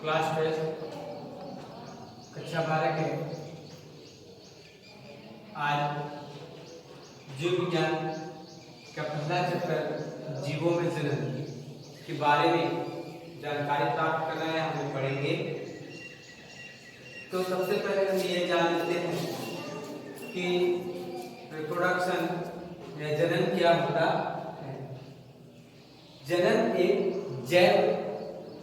Class 12 कक्षा 12 के आज जीव विज्ञान का पहला चैप्टर जीवों में जनन के बारे में जानकारी प्राप्त कर रहे हैं, हमें पढ़ेंगे। तो सबसे पहले हम ये जान लेते हैं कि रिप्रोडक्शन या जनन क्या होता है। जनन एक जैव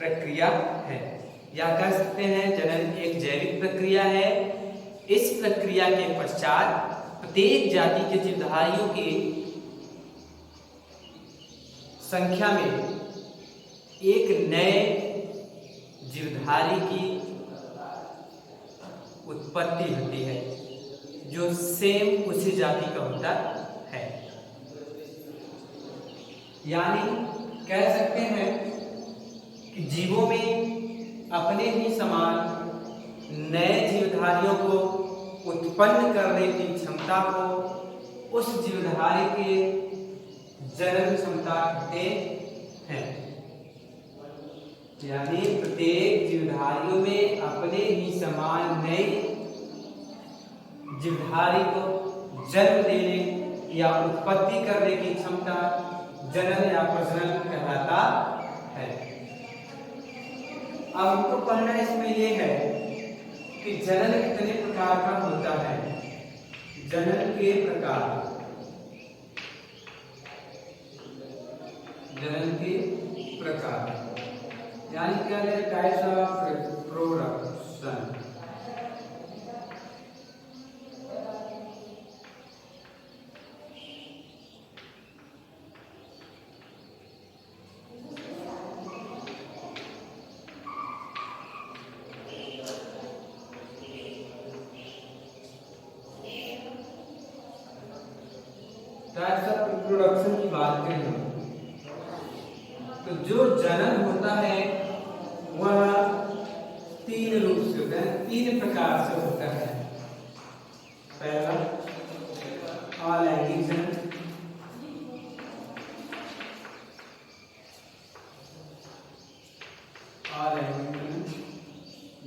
प्रक्रिया है, या कह सकते हैं जनन एक जैविक प्रक्रिया है। इस प्रक्रिया के पश्चात प्रत्येक जाति के जीवधारियों की संख्या में एक नए जीवधारी की उत्पत्ति होती है जो सेम उसी जाति का होता है। यानी कह सकते हैं कि जीवों में अपने ही समान नए जीवधारियों को उत्पन्न करने की क्षमता को उस जीवधारी के जनन क्षमता कहते हैं। यानी प्रत्येक जीवधारियों में अपने ही समान नए जीवधारी को जन्म देने या उत्पत्ति करने की क्षमता जनन या प्रजनन कहलाता है। अब हमको पढ़ना इसमें यह है कि जनन कितने प्रकार का होता है। जनन के प्रकार, जनन के प्रकार यानी क्या है, types of reproduction. Types of reproduction की बात करें तो जो जनन होता है वह तीन रूप से होता है, तीन प्रकार से होता है। पहला अलैंगिक जनन,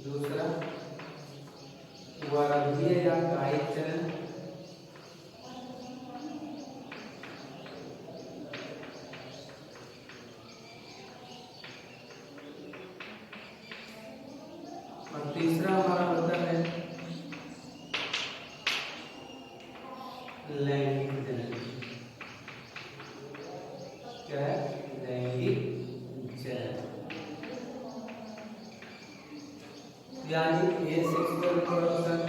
दूसरा वर्गीय या कायिक जनन, और तीसरा हमारा होता है लैंगिक जनन। क्या है? लैंगिक जनन यानी ये सेक्सुअल रिप्रोडक्शन,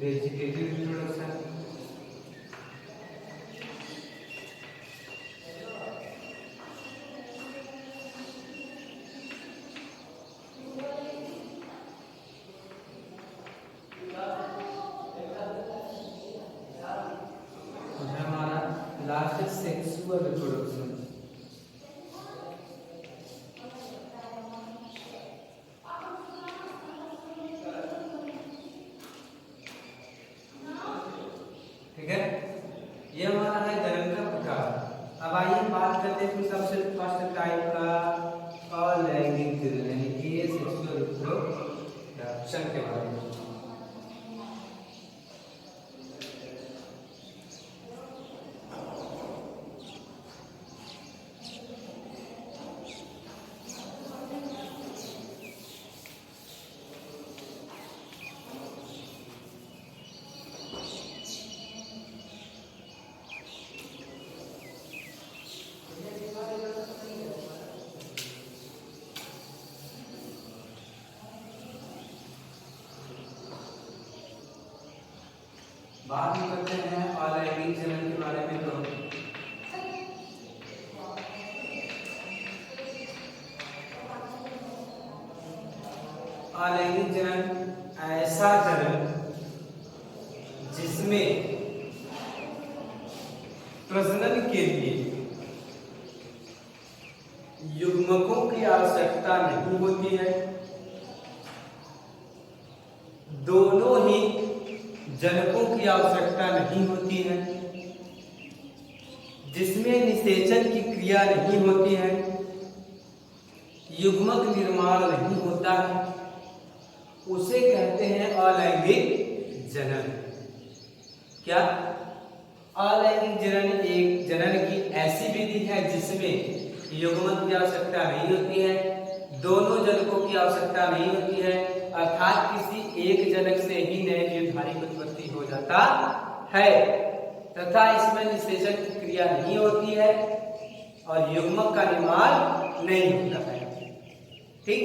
वेजिटेटिव रिप्रोडक्शन, हमारा लास्ट सेक्सुअल रिप्रोडक्शन। ठीक है, ये हमारा है जनन का प्रकार। अब आइए बात करते हैं सबसे फर्स्ट टाइप का अलैंगिक जनन यानी कि सेक्सुअल रिप्रोडक्शन के बारे में। बात करते हैं अलैंगिक जनन के बारे में। तो अलैंगिक जनन ऐसा जनन जिसमें प्रजनन के लिए युग्मकों की आवश्यकता नहीं होती है, दोनों ही जनकों की आवश्यकता नहीं होती है, जिसमें निषेचन की क्रिया नहीं होती है, युग्मक निर्माण नहीं होता है, उसे कहते हैं अलैंगिक जनन। क्या? अलैंगिक जनन एक जनन की ऐसी विधि है जिसमें युग्मक की आवश्यकता नहीं होती है, दोनों जनकों की आवश्यकता नहीं होती है, अर्थात किसी एक जनक से ही नए जीवधारी की उत्पत्ति हो जाता है, तथा इसमें निषेचन की क्रिया नहीं होती है और युग्मक का निर्माण नहीं होता है। ठीक,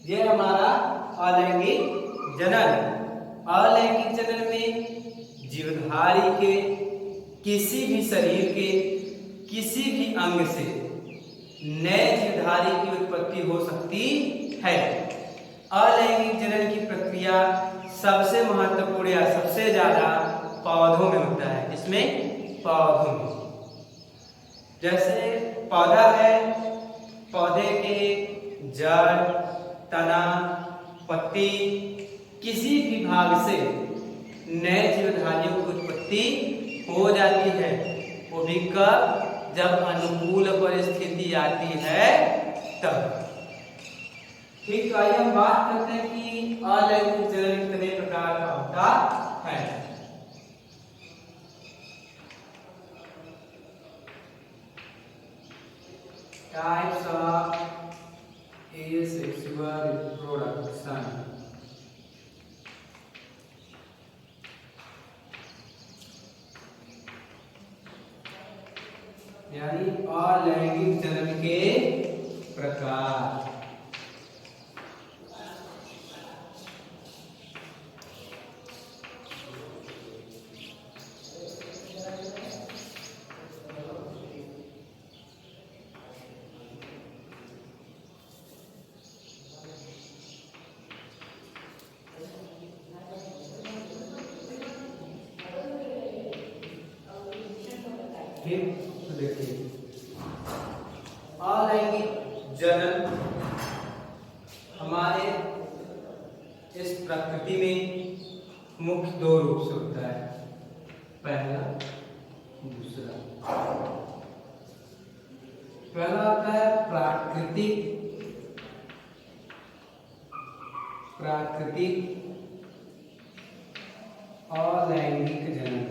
ये हमारा अलैंगिक जनन। अलैंगिक जनन में जीवधारी के किसी भी शरीर के किसी भी अंग से नए जीवधारी की उत्पत्ति हो सकती है। अलैंगिक जनन की प्रक्रिया सबसे महत्वपूर्ण या सबसे ज्यादा पौधों में होता है। इसमें पौधों में, जैसे पौधा है, पौधे के जड़, तना, पत्ती किसी भी भाग से नए जीवधारियों की उत्पत्ति हो जाती है, वो भी कब? जब अनुकूल परिस्थिति आती है तब। ठीक, आइए हम बात करते हैं कि अलैंगिक जनन कितने प्रकार का होता है। Types of asexual reproduction। यानी अलैंगिक जनन के प्रकार। तो देखिए, अलैंगिक जनन हमारे इस प्रकृति में मुख्य दो रूप से होता है, पहला दूसरा। पहला होता है प्राकृतिक अलैंगिक जनन।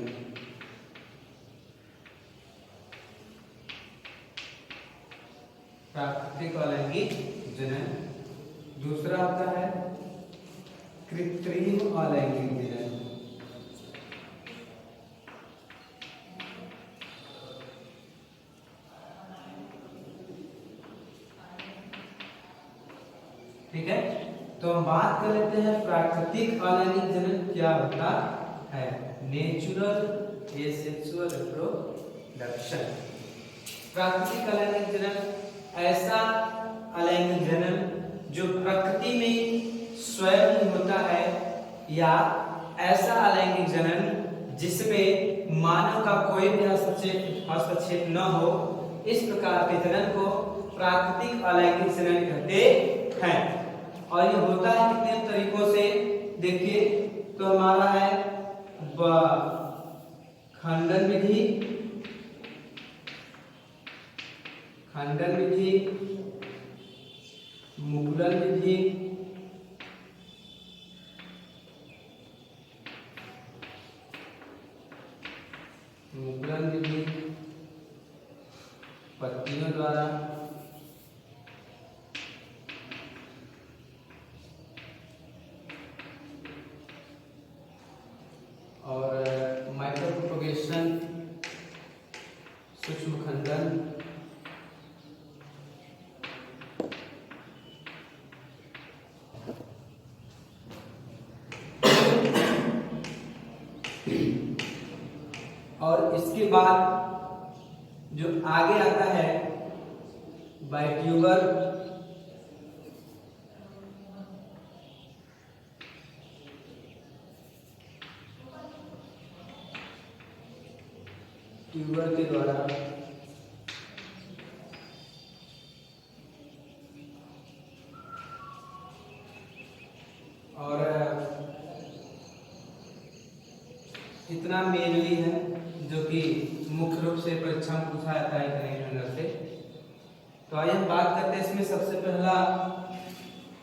प्राकृतिक अलैंगिक जनन। दूसरा होता है कृत्रिम अलैंगिक जनन। ठीक है, तो हम बात कर लेते हैं प्राकृतिक अलैंगिक जनन क्या होता है। Natural asexual reproduction. प्राकृतिक अलैंगिक जनन ऐसा अलैंगिक जनन जो प्रकृति में स्वयं होता है, या ऐसा अलैंगिक जनन जिसमें मानव का कोई भी हस्तक्षेप न हो, इस प्रकार के जनन को प्राकृतिक अलैंगिक जनन कहते हैं। और ये होता है कितने तरीकों से, देखिए, तो हमारा है खंडन विधि, मुकुलन विधि, पत्तियों द्वारा, और माइक्रो प्रोपगेशन, सूक्ष्म खंडन, और इसके बाद जो आगे आता है बाइट्यूबर, ट्यूबर के द्वारा, और इतना मेनली है जो कि मुख्य रूप से परीक्षा में पूछा जाता है इतने खंडन से। तो आइए हम बात करते हैं इसमें सबसे पहला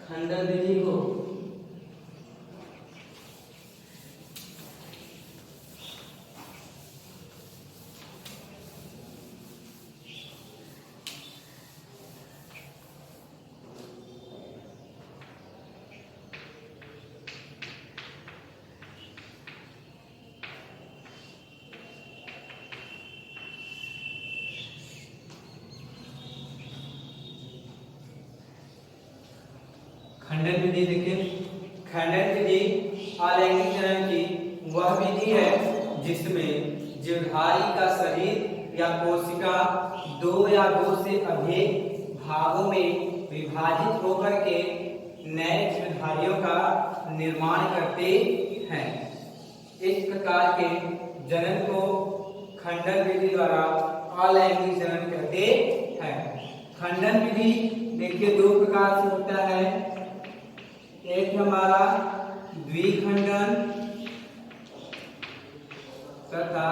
खंडन विधि को। खंडन विधि देखिए, खंडन विधि अलैंगिक जनन की वह विधि है जिसमें जीवधारी का शरीर या कोशिका दो या दो से अधिक भागों में विभाजित होकर के नए जीवधारियों का निर्माण करते हैं। इस प्रकार के जनन को खंडन विधि द्वारा अलैंगिक जनन कहते हैं। खंडन विधि देखिए दो प्रकार से होता है, एक हमारा द्विखंडन तथा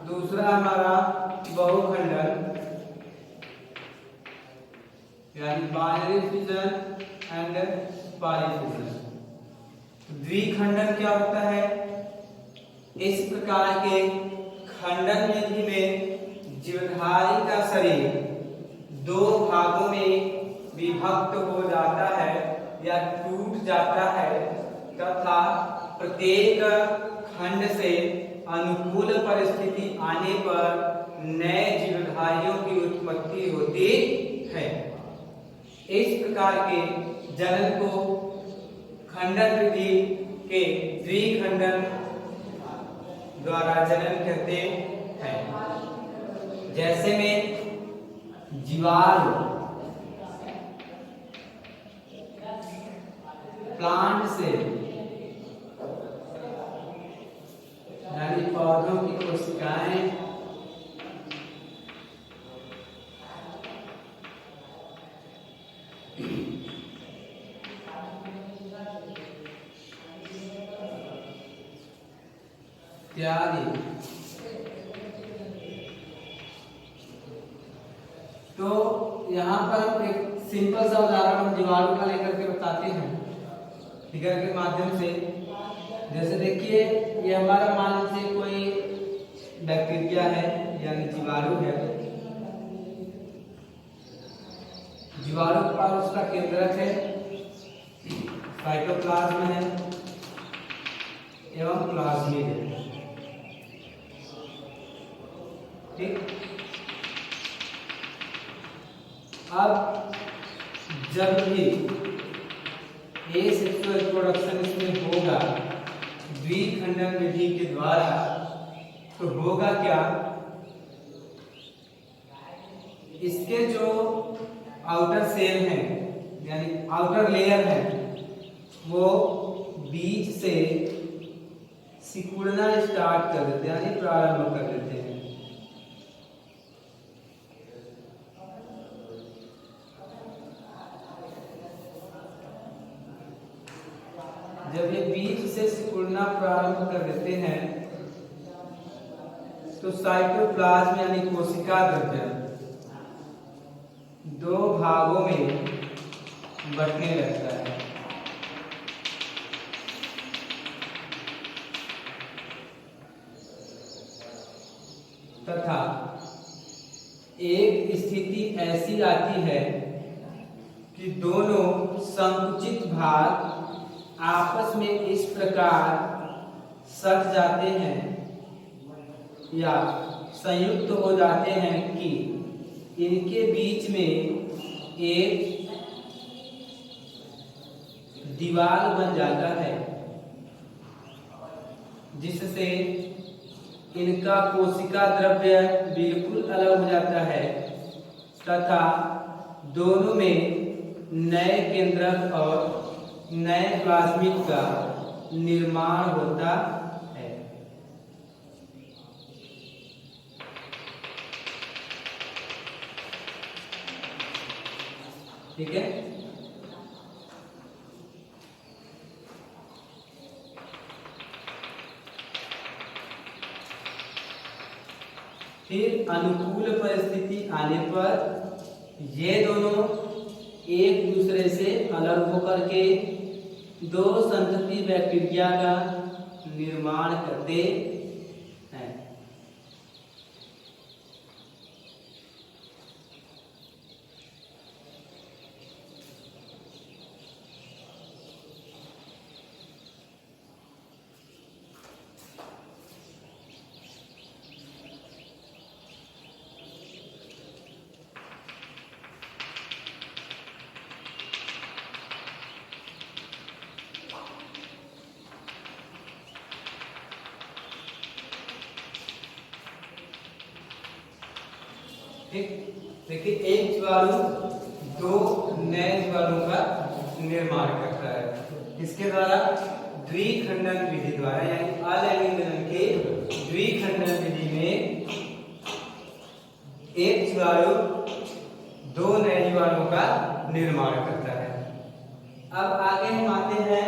दूसरा हमारा बहुखंडन यानी बाइनरी फिजन एंड पॉलीफिजन। द्विखंडन क्या होता है? इस प्रकार के खंडन विधि में जीवधारी का शरीर दो भागों में विभक्त हो जाता है या टूट जाता है तथा प्रत्येक खंड से अनुकूल परिस्थिति आने पर नए जीवधारियों की उत्पत्ति होती है। इस प्रकार के जनन को खंडन विधि के द्विखंडन द्वारा जनन कहते हैं। जैसे में जीवाणु प्लांट से यानी पौधों की कोशिकाएं इत्यादि। तो यहाँ पर हम एक सिंपल सा उदाहरण जीवाणु का लेकर के बताते हैं फिगर के माध्यम से। जैसे देखिए ये हमारा मान लीजिए कोई बैक्टीरिया है यानी जीवाणु है। जीवाणु के पास उसका केंद्रक है, साइटोप्लाज्म है एवं प्लाज्मिड है। ठीक, अब जब भी सेक्सुअल रिप्रोडक्शन इसमें होगा द्विखंडन विधि के द्वारा, तो होगा क्या? इसके जो आउटर सेल हैं यानी आउटर लेयर है वो बीच से सिकुड़ना स्टार्ट कर देते हैं यानी प्रारंभ कर देते हैं। जब ये बीज से सिकुड़ना प्रारंभ कर देते हैं तो साइटोप्लाज्म यानी कोशिका द्रव्य दो भागों में बंटने लगता है। तथा एक स्थिति ऐसी आती है कि दोनों संकुचित भाग आपस में इस प्रकार सट जाते हैं या संयुक्त हो जाते हैं कि इनके बीच में एक दीवार बन जाता है, जिससे इनका कोशिका द्रव्य बिल्कुल अलग हो जाता है तथा दोनों में नए केंद्रक और नए प्लाज्मिड का निर्माण होता है। ठीक है, फिर अनुकूल परिस्थिति आने पर ये दोनों एक दूसरे से अलग होकर के दो संतति बैक्टीरिया का निर्माण करते हैं। ठीक, देखिए एक जीवाणु दो नए जीवाणु का निर्माण करता है। इसके द्वारा द्विखंडन विधि द्वारा, यानी अलैंगिक जनन के द्विखंडन विधि में एक जीवाणु दो नए जीवाणुओं का निर्माण करता है। अब आगे हम आते हैं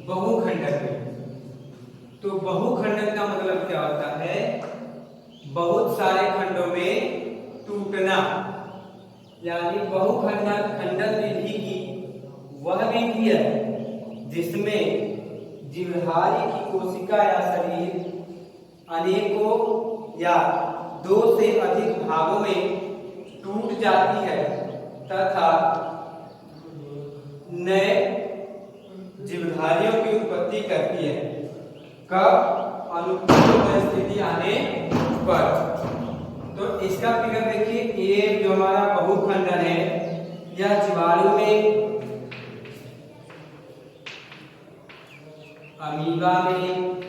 बहुखंडन में। तो बहुखंडन का मतलब क्या होता है? बहुत सारे खंडों में टूटना, यानी बहुखंडन खंडन विधि की वह विधि है जिसमें जीवधारी की कोशिका या शरीर अनेकों या दो से अधिक भागों में टूट जाती है तथा नए जीवधारियों की उत्पत्ति करती है। कब? अनुकूल परिस्थिति आने पर। तो इसका फिगर देखिए, ये जो हमारा बहुखंडन है यह जीवाणु में, अमीबा में,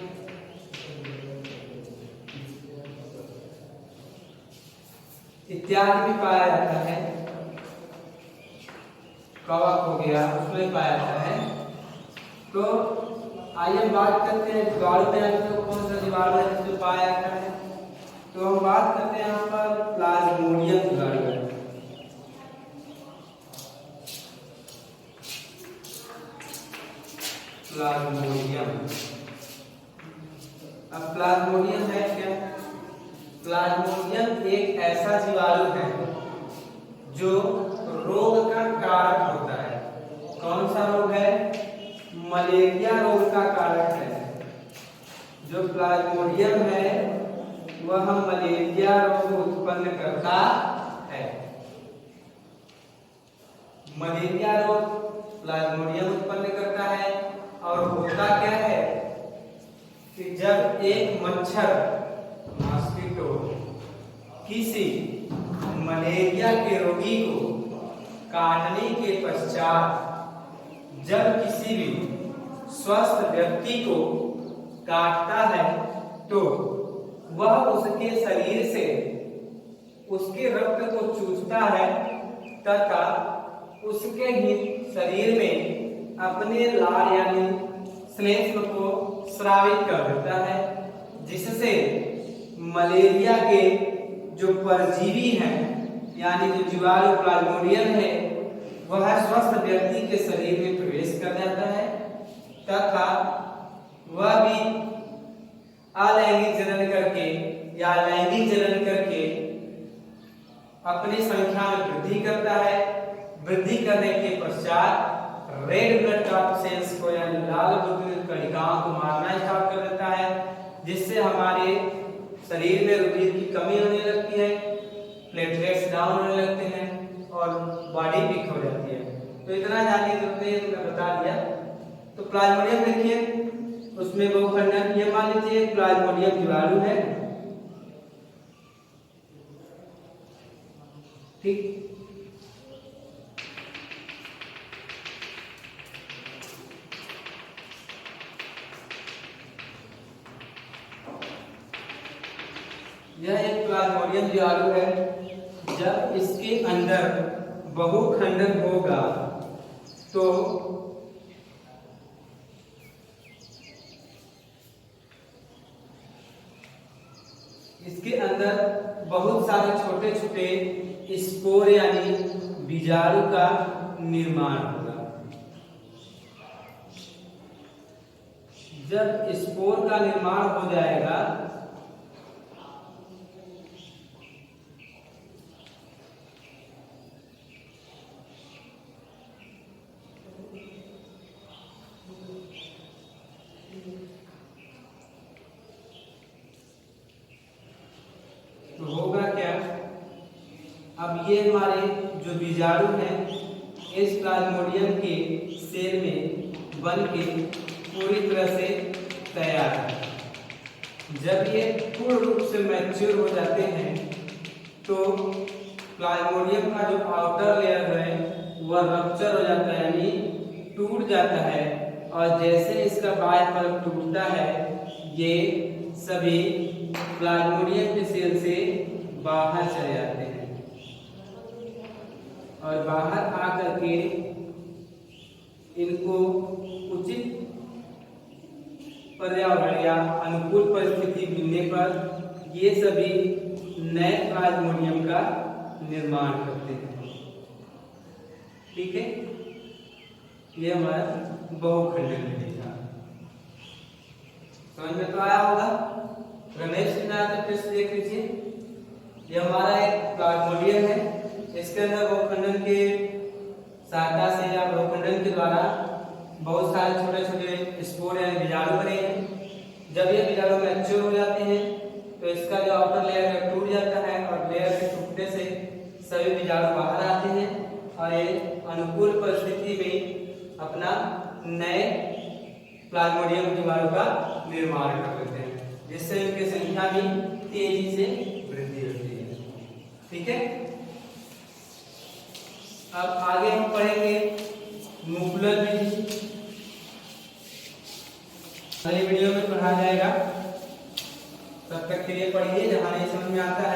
इत्यादि भी पाया जाता है। कवक हो गया, उसमें पाया जाता है। तो आइए बात करते हैं जीवाणु में तो कौन सा जीवाणु है जिसमें पाया जाता है। तो हम बात करते हैं यहाँ पर प्लाज्मोडियम जीवाणु। प्लाज्मोडियम, अब प्लाज्मोडियम है क्या? प्लाज्मोडियम एक ऐसा जीवाणु है जो रोग का कारक होता है। कौन सा रोग है? मलेरिया रोग का कारक है। जो प्लाज्मोडियम है वह मलेरिया रोग उत्पन्न करता है। मलेरिया रोग प्लाज्मोडियम उत्पन्न करता है। और होता क्या है कि जब एक मच्छर, मॉस्किटो, किसी मलेरिया के रोगी को काटने के पश्चात जब किसी भी स्वस्थ व्यक्ति को काटता है तो वह उसके शरीर से उसके रक्त को चूसता है तथा उसके ही शरीर में अपने लार यानी श्लेष्म को स्रावित कर देता है, जिससे मलेरिया के जो परजीवी हैं यानी जो जीवाणु प्लाज्मोडियम है वह स्वस्थ व्यक्ति के शरीर में प्रवेश कर जाता है तथा वह भी अलैंगिक जनन करके या लैंगिक जनन करके अपनी संख्या में वृद्धि करता है। वृद्धि करने के पश्चात रेड ब्लड सेल्स को यानी लाल बुद्ध कणिकाओं को मारना स्टार्ट कर देता है, जिससे हमारे शरीर में रुधिर की कमी होने लगती है, प्लेटलेट्स डाउन होने लगते हैं और बॉडी वीक हो जाती है। तो इतना जानने की जरूरत है, मैं बता दिया। तो प्लाज्मोडियम देखिए, उसमें बहुखंडन, ये मान लीजिए प्लाज्मोडियम जीवाणु है, ठीक। यह एक प्लाज्मोडियम जीवाणु है। जब इसके अंदर बहुखंडन होगा तो इसके अंदर बहुत सारे छोटे छोटे स्पोर यानी बीजाणु का निर्माण होगा। जब स्पोर का निर्माण हो जाएगा जो बीजाणु हैं इस प्लाज्मोडियम के सेल में बन के पूरी तरह से तैयार है। जब ये पूर्ण रूप से मैच्योर हो जाते हैं तो प्लाज्मोडियम का जो आउटर लेयर है वह रप्चर हो जाता है, यानी टूट जाता है। और जैसे इसका बाह्य पलक टूटता है ये सभी प्लाज्मोडियम के सेल से बाहर चले जाते हैं और बाहर आकर के इनको उचित पर्यावरण या अनुकूल परिस्थिति मिलने पर ये सभी नए प्लाज्मोडियम का निर्माण करते हैं। ठीक है, ये हमारा बहुखंडन विधि था। समझ में तो आया होगा। नेक्स्ट टेस्ट देख लीजिए। ये हमारा एक प्लाज्मोडियम है, इसके अंदर बहुखंडन के सहायता से या बहुखंडन के द्वारा बहुत सारे छोटे छोटे स्पोर यानी बीजाणु बने हैं। जब ये बीजाणु मैच्योर हो जाते हैं तो इसका जो आउटर लेयर है टूट जाता है और लेयर के टूटने से सभी बीजाणु बाहर आते हैं और ये अनुकूल परिस्थिति में अपना नए प्लाज्मोडियम जीवाणु का निर्माण कर लेते हैं, जिससे इनकी संख्या भी तेजी से वृद्धि होती है। ठीक है, अब आगे हम पढ़ेंगे न्यूक्लियर विधि। अगले वीडियो में पढ़ा जाएगा। तब तक के लिए पढ़िए, जहां नहीं समझ में आता है